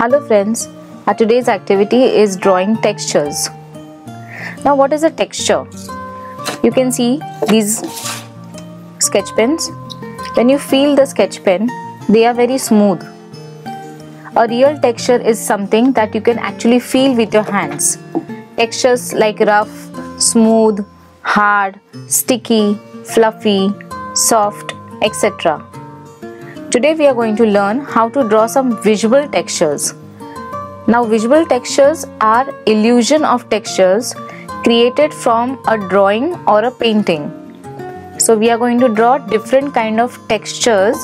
Hello friends, our today's activity is drawing textures. Now what is a texture? You can see these sketch pens. When you feel the sketch pen, they are very smooth. A real texture is something that you can actually feel with your hands. Textures like rough, smooth, hard, sticky, fluffy, soft, etc. Today we are going to learn how to draw some visual textures. Now visual textures are illusion of textures created from a drawing or a painting. So we are going to draw different kind of textures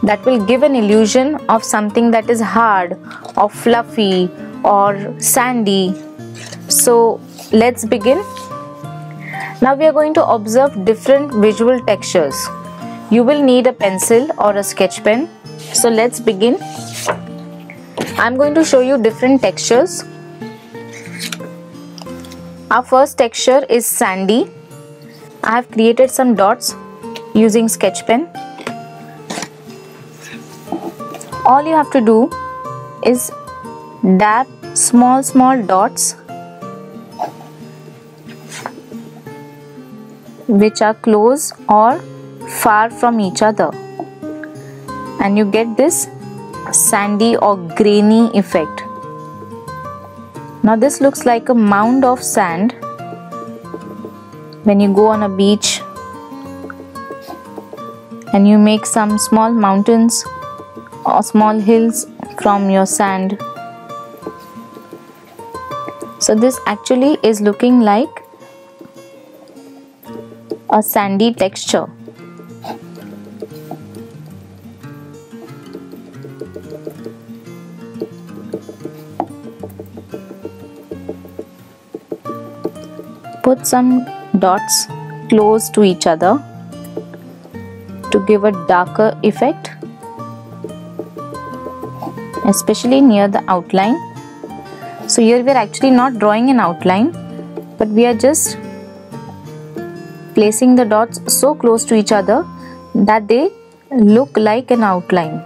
that will give an illusion of something that is hard or fluffy or sandy. So let's begin. Now we are going to observe different visual textures. You will need a pencil or a sketch pen. So let's begin. I'm going to show you different textures. Our first texture is sandy. I have created some dots using sketch pen. All you have to do is dab small dots which are close or far from each other, and you get this sandy or grainy effect. Now this looks like a mound of sand when you go on a beach and you make some small mountains or small hills from your sand. So this actually is looking like a sandy texture. Put some dots close to each other to give a darker effect, especially near the outline. So here we are actually not drawing an outline, but we are just placing the dots so close to each other that they look like an outline.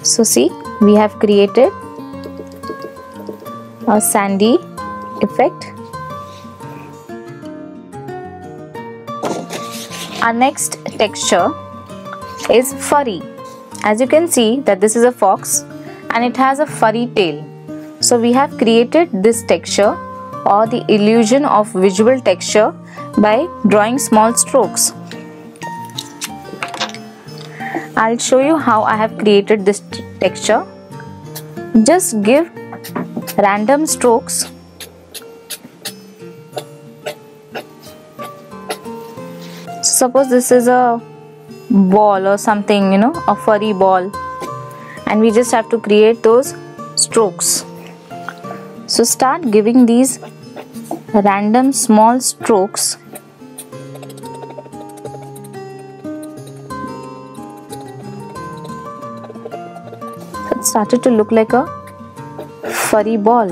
So see, we have created a sandy effect. Our next texture is furry. As you can see that this is a fox and it has a furry tail. So we have created this texture or the illusion of visual texture by drawing small strokes. I'll show you how I have created this texture. Just give random strokes. Suppose this is a ball or something, a furry ball, and we just have to create those strokes. So start giving these random small strokes. It started to look like a furry ball.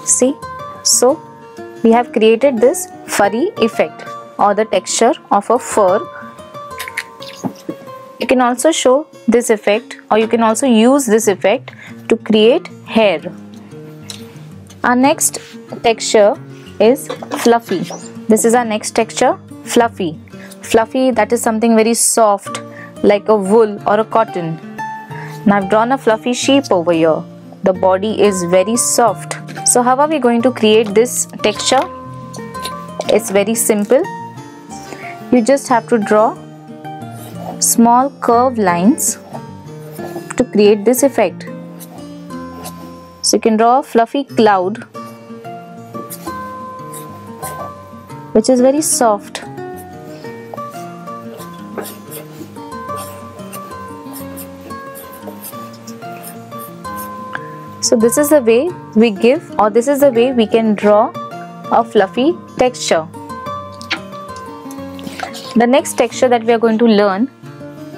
See, so we have created this furry effect or the texture of a fur. You can also show this effect, or you can also use this effect to create hair. Our next texture is fluffy. This is our next texture, fluffy. Fluffy, that is something very soft like a wool or a cotton. Now I've drawn a fluffy sheep over here. The body is very soft. So how are we going to create this texture? It's very simple. You just have to draw small curved lines to create this effect. So you can draw a fluffy cloud which is very soft. So this is the way we give, or this is the way we can draw a fluffy texture. The next texture that we are going to learn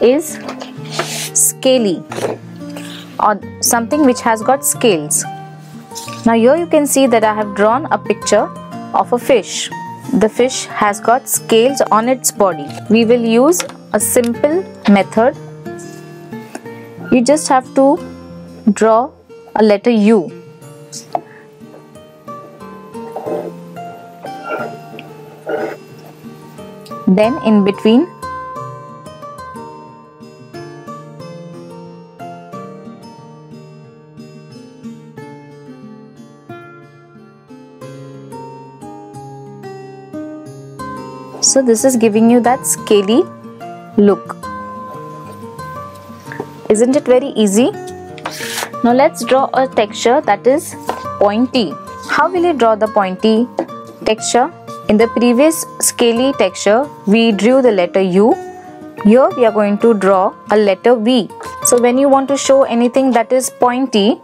is scaly, or something which has got scales. Now here you can see that I have drawn a picture of a fish. The fish has got scales on its body. We will use a simple method. You just have to draw a letter U. Then in between, so this is giving you that scaly look. Isn't it very easy? Now let's draw a texture that is pointy. How will you draw the pointy texture? In the previous scaly texture, we drew the letter U. Here we are going to draw a letter V. So when you want to show anything that is pointy,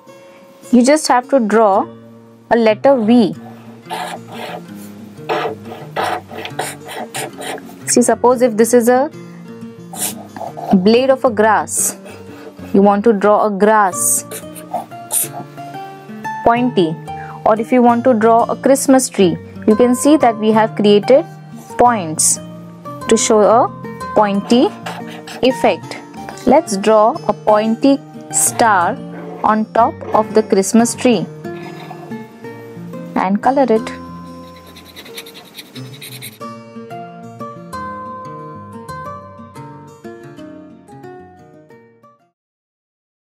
you just have to draw a letter V. See, suppose if this is a blade of a grass, you want to draw a grass, pointy. Or if you want to draw a Christmas tree, you can see that we have created points to show a pointy effect. Let's draw a pointy star on top of the Christmas tree and color it.